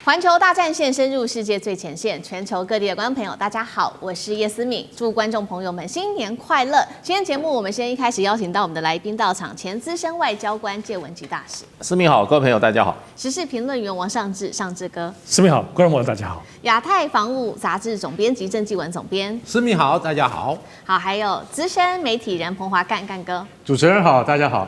环球大战线深入世界最前线，全球各地的观众朋友，大家好，我是叶思敏，祝观众朋友们新年快乐。今天节目我们先一开始邀请到我们的来宾到场，前资深外交官介文吉大使。思敏好，各位朋友大家好。时事评论员王尚志，尚志哥。思敏好，观众朋友大家好。亚太防务杂志总编辑郑继文总编。思敏好，大家好。好，还有资深媒体人彭华干哥。主持人好，大家好。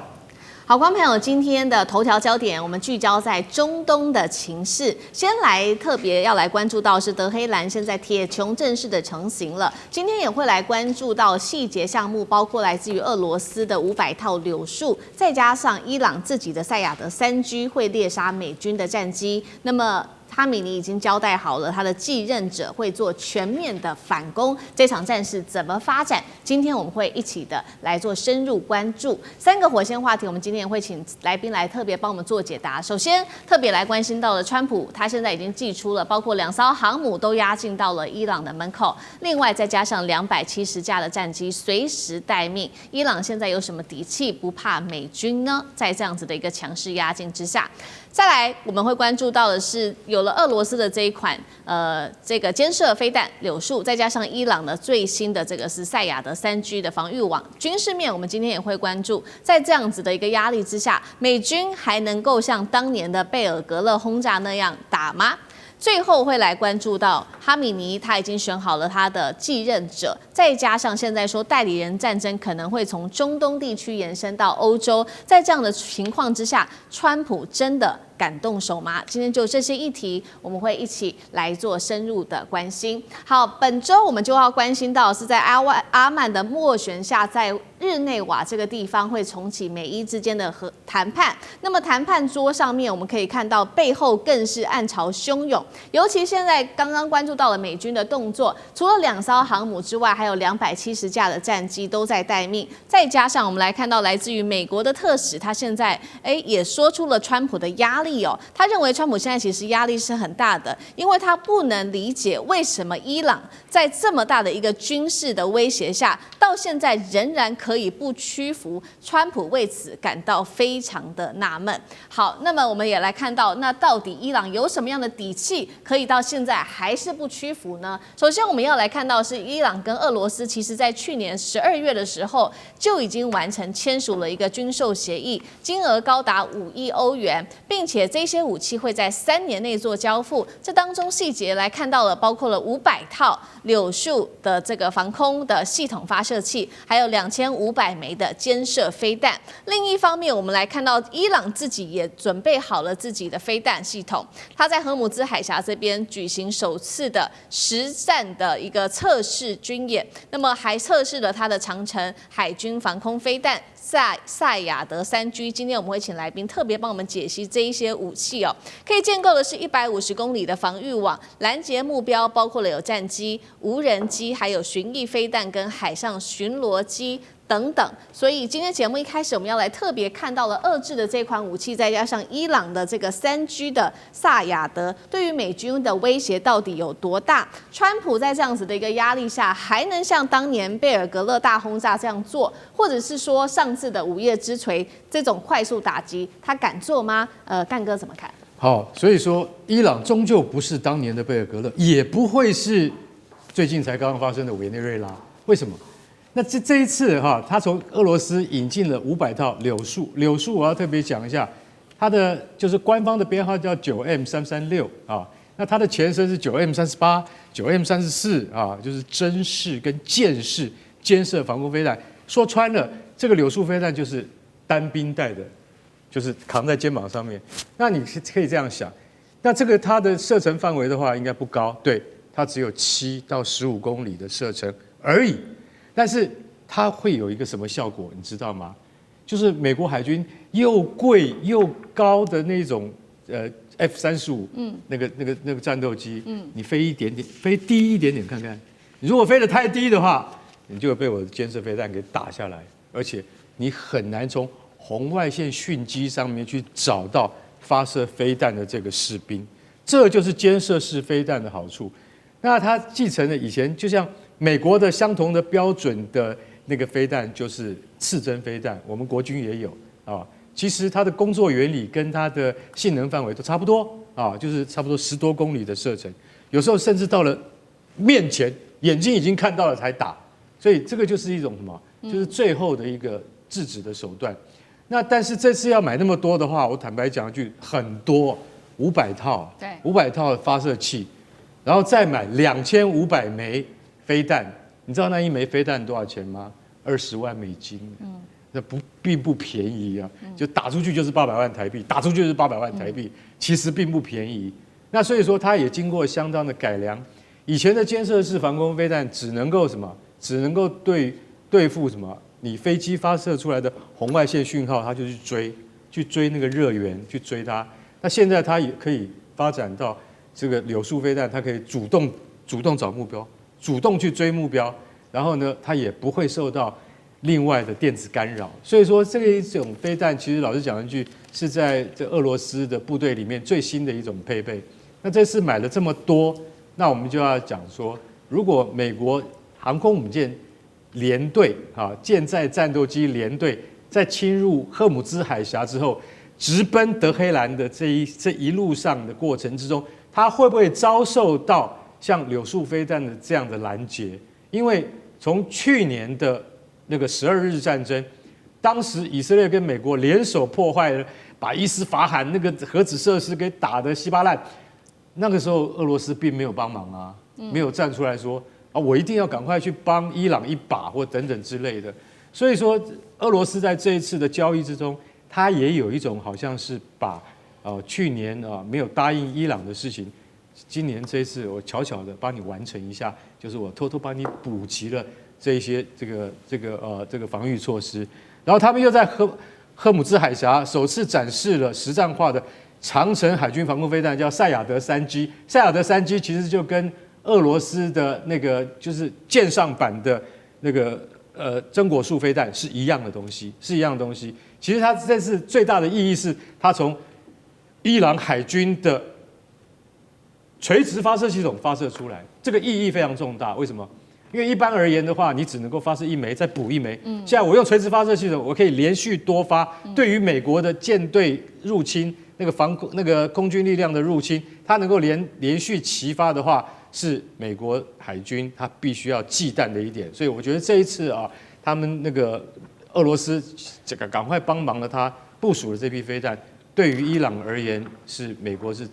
好，观众朋友，今天的头条焦点，我们聚焦在中东的情势。先来特别要来关注到是德黑兰现在铁穹正式的成型了。今天也会来关注到细节项目，包括来自于俄罗斯的500套柳树，再加上伊朗自己的赛亚德3G 会猎杀美军的战机。那么哈米尼已经交代好了，他的继任者会做全面的反攻。这场战事怎么发展？今天我们会一起的来做深入关注。3个火线话题，我们今天也会请来宾来特别帮我们做解答。首先，特别来关心到了川普，他现在已经祭出了，包括2艘航母都压进到了伊朗的门口，另外再加上270架的战机随时待命。伊朗现在有什么底气不怕美军呢？在这样子的一个强势压境之下。再来，我们会关注到的是，有了俄罗斯的这一款这个监射飞弹柳树，再加上伊朗的最新的这个是赛亚德3G 的防御网。军事面，我们今天也会关注，在这样子的一个压力之下，美军还能够像当年的贝尔格勒轰炸那样打吗？最后会来关注到哈米尼，他已经选好了他的继任者，再加上现在说代理人战争可能会从中东地区延伸到欧洲，在这样的情况之下，川普真的敢动手吗？今天就这些议题，我们会一起来做深入的关心。好，本周我们就要关心到是在阿曼的斡旋下，在日内瓦这个地方会重启美伊之间的谈判。那么谈判桌上面，我们可以看到背后更是暗潮汹涌。尤其现在刚刚关注到了美军的动作，除了2艘航母之外，还有270架的战机都在待命。再加上我们来看到来自于美国的特使，他现在也说出了川普的压力哦。他认为川普现在其实压力是很大的，因为他不能理解为什么伊朗在这么大的一个军事的威胁下，到现在仍然可以不屈服。川普为此感到非常的纳闷。好，那么我们也来看到，那到底伊朗有什么样的底气？可以到现在还是不屈服呢？首先，我们要来看到是伊朗跟俄罗斯，其实在去年12月的时候就已经完成签署了一个军售协议，金额高达5亿欧元，并且这些武器会在3年内做交付。这当中细节来看到了，包括了500套柳树的这个防空的系统发射器，还有2500枚的监射飞弹。另一方面，我们来看到伊朗自己也准备好了自己的飞弹系统，它在荷姆兹海峡这边举行首次的实战的一个测试军演，那么还测试了它的长程海军防空飞弹赛亚德3G。今天我们会请来宾特别帮我们解析这一些武器哦。可以建构的是150公里的防御网，拦截目标包括了有战机、无人机，还有巡弋飞弹跟海上巡逻机等等。所以今天节目一开始，我们要来特别看到了遏制的这款武器，再加上伊朗的这个3G 的萨亚德，对于美军的威胁到底有多大？川普在这样子的一个压力下，还能像当年贝尔格勒大轰炸这样做，或者是说上次的午夜之锤这种快速打击，他敢做吗？干哥怎么看？好，所以说伊朗终究不是当年的贝尔格勒，也不会是最近才刚刚发生的委内瑞拉。为什么？那这一次哈，他从俄罗斯引进了500套柳树。柳树我要特别讲一下，它的就是官方的编号叫9M336啊，那它的前身是9M38、9M34啊，就是针式跟箭式监射防空飞弹。说穿了，这个柳树飞弹就是单兵带的，就是扛在肩膀上面。那你可以这样想，那这个它的射程范围的话，应该不高，对，它只有7到15公里的射程而已。但是它会有一个什么效果，你知道吗？就是美国海军又贵又高的那种F-35，那个战斗机，你飞一点点，飞低一点点看看，你如果飞得太低的话，你就会被我的监射飞弹给打下来，而且你很难从红外线讯机上面去找到发射飞弹的这个士兵，这就是监射式飞弹的好处。那它继承了以前就像美国的相同的标准的那个飞弹，就是刺针飞弹，我们国军也有啊。其实它的工作原理跟它的性能范围都差不多啊，就是差不多10多公里的射程，有时候甚至到了面前，眼睛已经看到了才打，所以这个就是一种什么？就是最后的一个制止的手段。那但是这次要买那么多的话，我坦白讲一句，很多500套，对，500套发射器，然后再买2500枚飞弹，你知道那一枚飞弹多少钱吗？20万美金。那并不便宜啊，就打出去就是800万台币，打出去就是800万台币，其实并不便宜。那所以说，它也经过相当的改良。以前的肩射式防空飞弹只能够什么？只能够对付什么？你飞机发射出来的红外线讯号，它就去追那个热源，去追它。那现在它也可以发展到这个柳树飞弹，它可以主动找目标，主动去追目标，然后呢，它也不会受到另外的电子干扰。所以说，这一种飞弹，其实老实讲一句，是在这俄罗斯的部队里面最新的一种配备。那这次买了这么多，那我们就要讲说，如果美国航空母舰联队啊，舰载战斗机联队在侵入赫姆兹海峡之后，直奔德黑兰的这一路上的过程之中，它会不会遭受到像柳树飞弹的这样的拦截？因为从去年的那个12日战争，当时以色列跟美国联手破坏了，把伊斯法罕那个核子设施给打得稀巴烂。那个时候俄罗斯并没有帮忙啊，没有站出来说啊，我一定要赶快去帮伊朗一把或等等之类的。所以说，俄罗斯在这一次的交易之中，它也有一种好像是把去年没有答应伊朗的事情，今年这一次我悄悄的帮你完成一下，就是我偷偷帮你补齐了这一些这个防御措施。然后他们又在赫姆兹海峡首次展示了实战化的长程海军防空飞弹，叫赛亚德3G。赛亚德3G其实就跟俄罗斯的那个就是舰上版的那个榛果树飞弹是一样的东西，其实它这次最大的意义是，它从伊朗海军的垂直发射系统发射出来，这个意义非常重大。为什么？因为一般而言的话，你只能够发射1枚，再补1枚。现在我用垂直发射系统，我可以连续多发。对于美国的舰队入侵，那个空军力量的入侵，它能够连续齐发的话，是美国海军它必须要忌惮的一点。所以我觉得这一次他们那个俄罗斯这个赶快帮忙了，他部署了这批飞弹。对于伊朗而言是美国是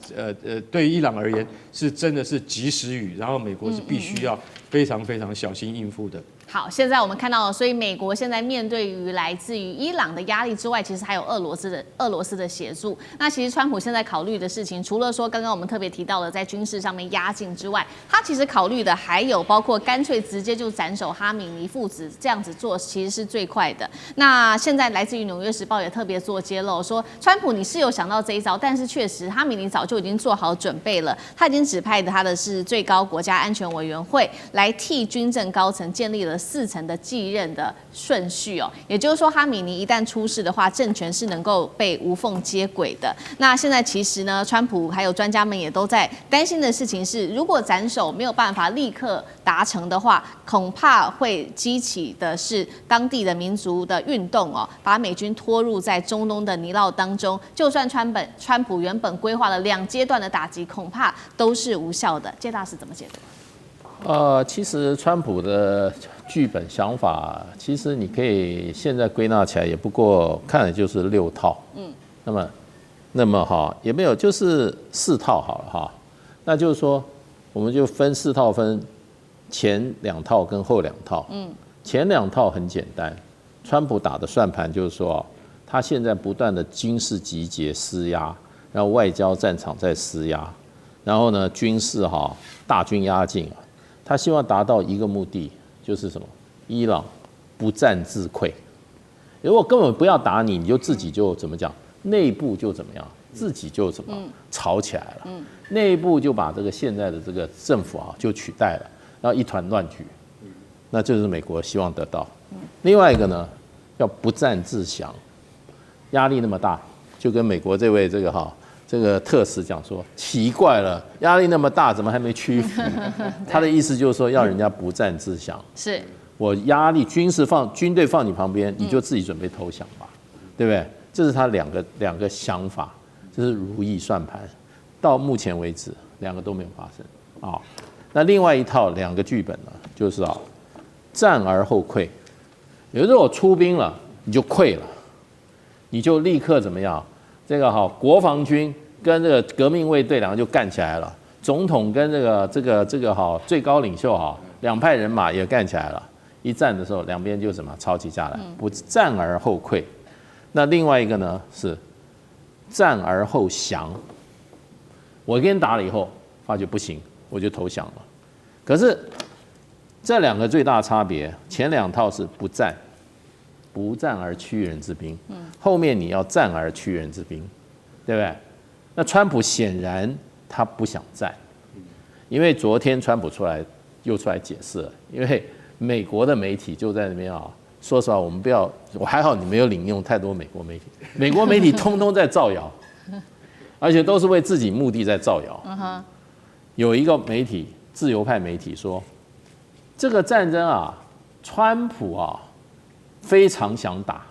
对于伊朗而言是真的是及时雨，然后美国是必须要非常非常小心应付的。好，现在我们看到了，所以美国现在面对于来自于伊朗的压力之外，其实还有俄罗斯的协助。那其实川普现在考虑的事情，除了说刚刚我们特别提到的在军事上面压境之外，他其实考虑的还有包括干脆直接就斩首哈米尼父子，这样子做其实是最快的。那现在来自于《纽约时报》也特别做揭露，说川普你是有想到这一招，但是确实哈米尼早就已经做好准备了，他已经指派他的是最高国家安全委员会来替军政高层建立了4层的继任的顺序哦，也就是说，哈米尼一旦出事的话，政权是能够被无缝接轨的。那现在其实呢，川普还有专家们也都在担心的事情是，如果斩首没有办法立刻达成的话，恐怕会激起的是当地的民族的运动哦，把美军拖入在中东的泥淖当中。就算川普原本规划了2阶段的打击，恐怕都是无效的。介大使怎么解读？其实川普的剧本想法，其实你可以现在归纳起来，也不过看的就是6套。那么也没有，就是4套好了哈。那就是说，我们就分4套，分前2套跟后2套。前2套很简单，川普打的算盘就是说，他现在不断的军事集结施压，然后外交战场在施压，然后呢军事大军压境。他希望达到一个目的，就是什么？伊朗不战自溃。如果根本不要打你，你就自己就怎么讲？内部就怎么样？自己就怎么吵起来了？内部就把这个现在的这个政府就取代了，然后一团乱局。那这是美国希望得到。另外一个呢，要不战自降。压力那么大，就跟美国这位这个特使讲说，奇怪了，压力那么大，怎么还没屈服？他的意思就是说，要人家不战自降。是我压力军队放你旁边，你就自己准备投降吧，对不对？这是他两个想法，这是如意算盘。到目前为止2个都没有发生啊。那另外一套2个剧本呢，就是战而后溃。有时候我出兵了，你就溃了，你就立刻怎么样？这个国防军跟这个革命卫队2个就干起来了，总统跟这个最高领袖2派人马也干起来了。一战的时候，2边就什么吵起架来，不战而后溃。那另外一个呢是战而后降。我跟你打了以后，发觉不行，我就投降了。可是这2个最大差别，前2套是不战而屈人之兵，后面你要战而屈人之兵，对不对？那川普显然他不想战，因为昨天川普又出来解释了，因为美国的媒体就在那边说实话，我们不要，我还好你没有领用太多美国媒体通通在造谣，而且都是为自己目的在造谣。有一个媒体，自由派媒体说，这个战争川普非常想打，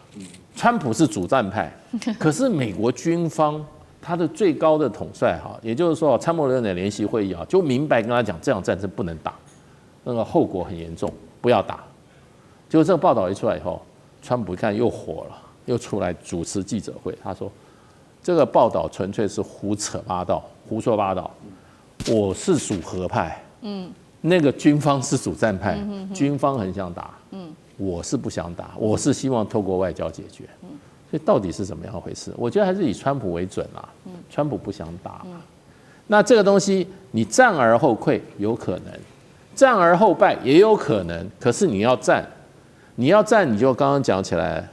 川普是主战派，可是美国军方他的最高的统帅也就是说参谋长的联席会议就明白跟他讲，这场战争不能打，那个后果很严重，不要打。结果这个报道一出来以后，川普一看又火了，又出来主持记者会，他说这个报道纯粹是胡说八道，我是属和派，那个军方是主战派，军方很想打，我是不想打，我是希望透过外交解决。所以到底是怎么样回事？我觉得还是以川普为准啦。川普不想打，那这个东西你战而后溃有可能，战而后败也有可能。可是你要战，你就刚刚讲起来，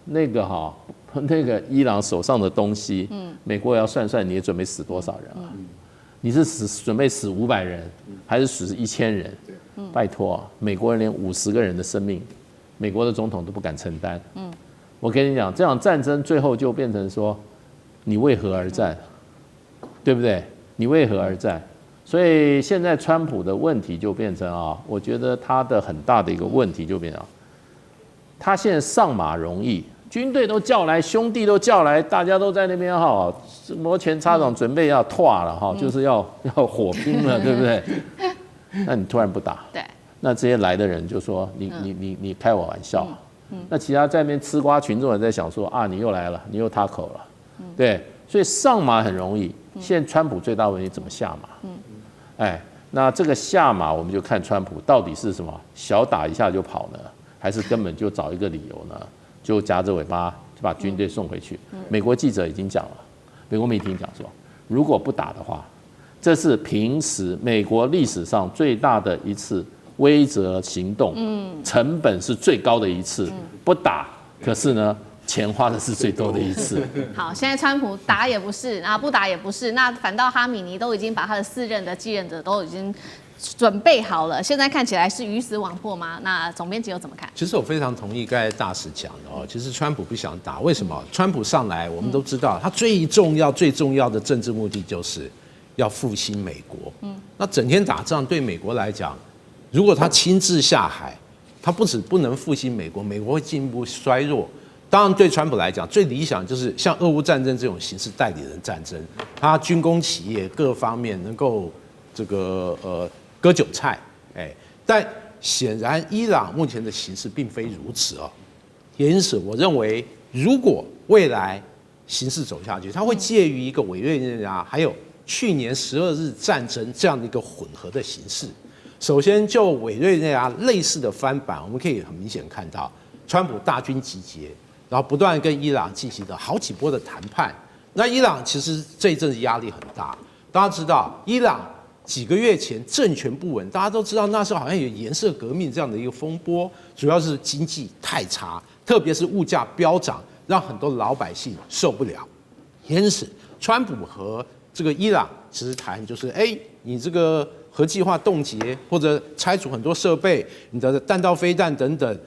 那个伊朗手上的东西，美国也要算算，你也准备死多少人啊？你是准备死500人，还是死1000人？拜托，美国人连50个人的生命，美国的总统都不敢承担。我跟你讲，这场战争最后就变成说，你为何而战，对不对？你为何而战？所以现在川普的问题就变成我觉得他的很大的一个问题就变成，他现在上马容易，军队都叫来，兄弟都叫来，大家都在那边摩拳擦掌，准备要退了就是要火拼了，对不对？那你突然不打，对，那这些来的人就说你开我玩笑。那其他在那边吃瓜群众也在想说你又来了，你又他口了，对，所以上马很容易。现在川普最大问题怎么下马？那这个下马我们就看川普到底是什么，小打一下就跑呢，还是根本就找一个理由呢，就夹着尾巴就把军队送回去？美国记者已经讲了，美国媒体讲说，如果不打的话，这是平时美国历史上最大的一次威慑行动，成本是最高的一次，不打，可是呢，钱花的是最多的一次。好，现在川普打也不是，不打也不是，那反倒哈米尼都已经把他的4任的继任者都已经准备好了，现在看起来是鱼死网破吗？那总编辑又怎么看？其实我非常同意刚才大使讲的其实川普不想打，为什么？川普上来，我们都知道，他最重要的政治目的就是要复兴美国。那整天打仗对美国来讲，如果他亲自下海，他不止不能复兴美国，美国会进一步衰弱。当然，对川普来讲，最理想就是像俄乌战争这种形式代理人战争，他军工企业各方面能够割韭菜，但显然伊朗目前的形势并非如此也因此，我认为如果未来形势走下去，它会介于一个委内瑞拉还有去年12日战争这样的一个混合的形式。首先，就委内瑞拉类似的翻版，我们可以很明显看到，川普大军集结，然后不断跟伊朗进行了好几波的谈判。那伊朗其实这一阵子压力很大，大家知道，伊朗几个月前政权不稳，大家都知道那时候好像有颜色革命这样的一个风波，主要是经济太差，特别是物价飙涨，让很多老百姓受不了。因此，川普和这个伊朗其实谈就是，你这个核计划冻结或者拆除很多设备，你的弹道飞弹等等，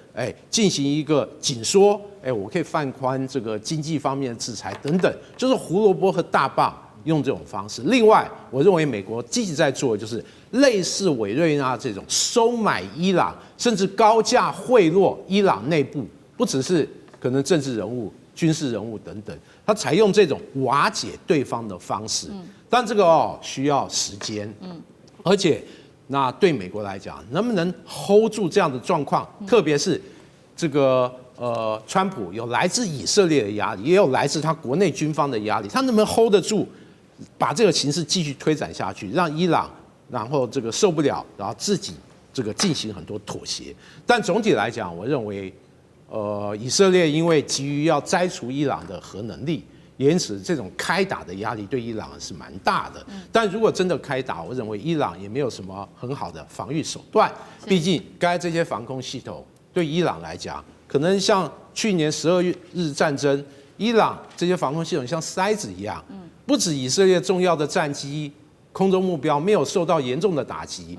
进行一个紧缩，我可以放宽这个经济方面的制裁等等，就是胡萝卜和大棒用这种方式。另外，我认为美国积极在做的就是类似委内瑞拉这种收买伊朗，甚至高价贿赂伊朗内部，不只是可能政治人物、军事人物等等，他采用这种瓦解对方的方式，但这个需要时间，而且那对美国来讲，能不能 hold 住这样的状况，特别是这个川普有来自以色列的压力，也有来自他国内军方的压力，他能不能 hold 得住，把这个形势继续推展下去，让伊朗然后这个受不了，然后自己这个进行很多妥协。但总体来讲，我认为。以色列因为急于要摘除伊朗的核能力，因此这种开打的压力对伊朗是蛮大的。但如果真的开打，我认为伊朗也没有什么很好的防御手段。毕竟，刚才这些防空系统对伊朗来讲，可能像去年12日战争，伊朗这些防空系统像筛子一样，不止以色列重要的战机、空中目标没有受到严重的打击，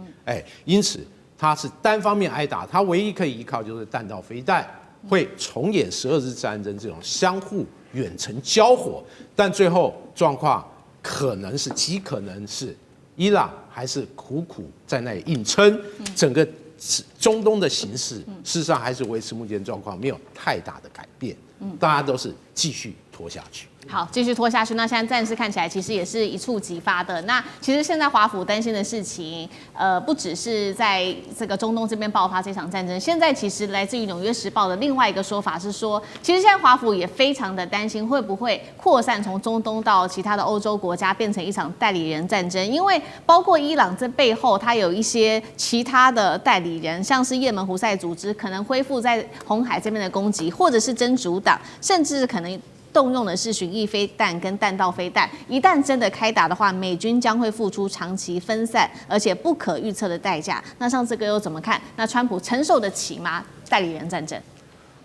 因此它是单方面挨打，它唯一可以依靠就是弹道飞弹。会重演12日战争这种相互远程交火，但最后状况极可能是伊朗还是苦苦在那里硬撑，整个中东的形势事实上还是维持目前状况，没有太大的改变，大家都是继续拖下去。好，继续拖下去。那现在战事看起来其实也是一触即发的。那其实现在华府担心的事情，不只是在这个中东这边爆发这场战争，现在其实来自于《纽约时报》的另外一个说法是说，其实现在华府也非常的担心会不会扩散从中东到其他的欧洲国家，变成一场代理人战争。因为包括伊朗这背后，它有一些其他的代理人，像是也门胡塞组织可能恢复在红海这边的攻击，或者是真主党，甚至可能动用的是巡弋飞弹跟弹道飞弹，一旦真的开打的话，美军将会付出长期分散而且不可预测的代价。那像这个又怎么看？那川普承受得起吗？代理人战争？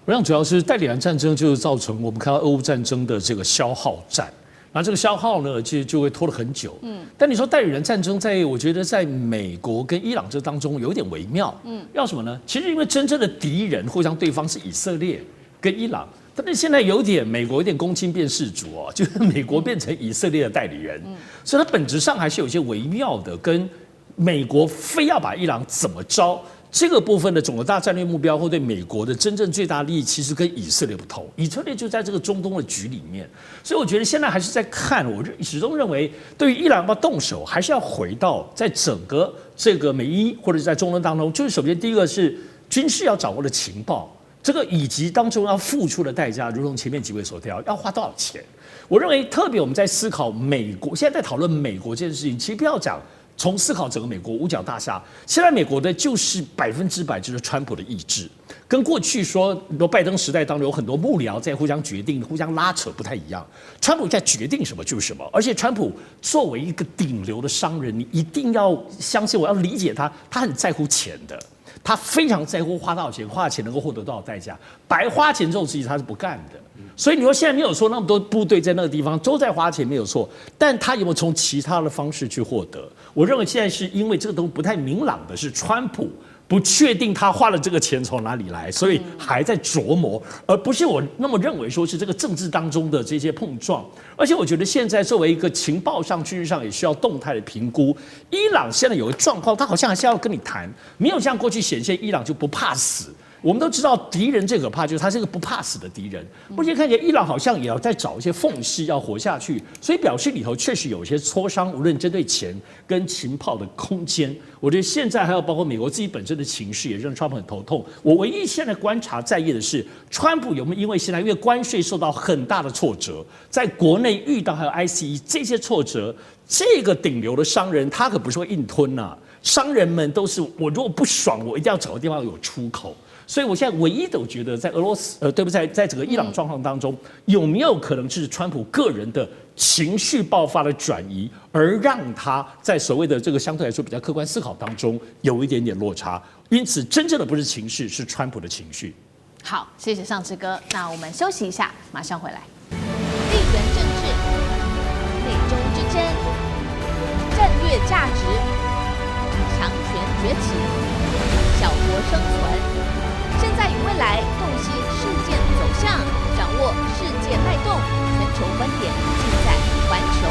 我想主要是代理人战争就是造成我们看到俄乌战争的这个消耗战。那这个消耗呢，其实就会拖了很久。但你说代理人战争，我觉得在美国跟伊朗这当中有点微妙。要什么呢？其实因为真正的敌人互相对方是以色列跟伊朗。但是现在美国有点公亲变事主哦，就是美国变成以色列的代理人，所以它本质上还是有一些微妙的，跟美国非要把伊朗怎么着这个部分的总的大战略目标，或对美国的真正最大利益，其实跟以色列不同。以色列就在这个中东的局里面，所以我觉得现在还是在看，我始终认为，对于伊朗要不要动手，还是要回到在整个这个美伊或者在中东当中，就是首先第一个是军事要掌握的情报。这个以及当中要付出的代价，如同前面几位所提到，要花多少钱？我认为特别我们在思考美国，现在在讨论美国这件事情，其实不要讲从思考整个美国五角大厦，现在美国的就是100%就是川普的意志，跟过去说拜登时代当中有很多幕僚在互相决定、互相拉扯不太一样。川普在决定什么就是什么，而且川普作为一个顶流的商人，你一定要相信我，要理解他，他很在乎钱的。他非常在乎花多少钱，花钱能够获得多少代价。白花钱这种事情他是不干的。所以你说现在没有说那么多部队在那个地方都在花钱没有错，但他有没有从其他的方式去获得？我认为现在是因为这个都不太明朗的是川普。不确定他花了这个钱从哪里来，所以还在琢磨，而不是我那么认为说是这个政治当中的这些碰撞。而且我觉得现在作为一个情报上、军事上也需要动态的评估。伊朗现在有个状况，他好像还是要跟你谈，没有像过去显现伊朗就不怕死。我们都知道敌人最可怕就是他是个不怕死的敌人，目前看起来伊朗好像也要在找一些缝隙要活下去，所以表示里头确实有一些磋商，无论针对钱跟情报的空间。我觉得现在还有包括美国自己本身的情绪也让川普很头痛。我唯一现在观察在意的是，川普有没有因为现在因为关税受到很大的挫折，在国内遇到还有 ICE 这些挫折，这个顶流的商人他可不是会硬吞啊，商人们都是我如果不爽，我一定要找个地方有出口。所以我现在唯一的我觉得在俄罗斯对不对，在整个伊朗状况当中，有没有可能是川普个人的情绪爆发的转移，而让他在所谓的这个相对来说比较客观思考当中有一点点落差？因此，真正的不是情绪，是川普的情绪。好，谢谢尚志哥。那我们休息一下，马上回来。地缘政治、美中之争、战略价值、强权崛起、小国生存。现在与未来，洞悉事件走向，掌握世界脉动，全球观点，尽在环球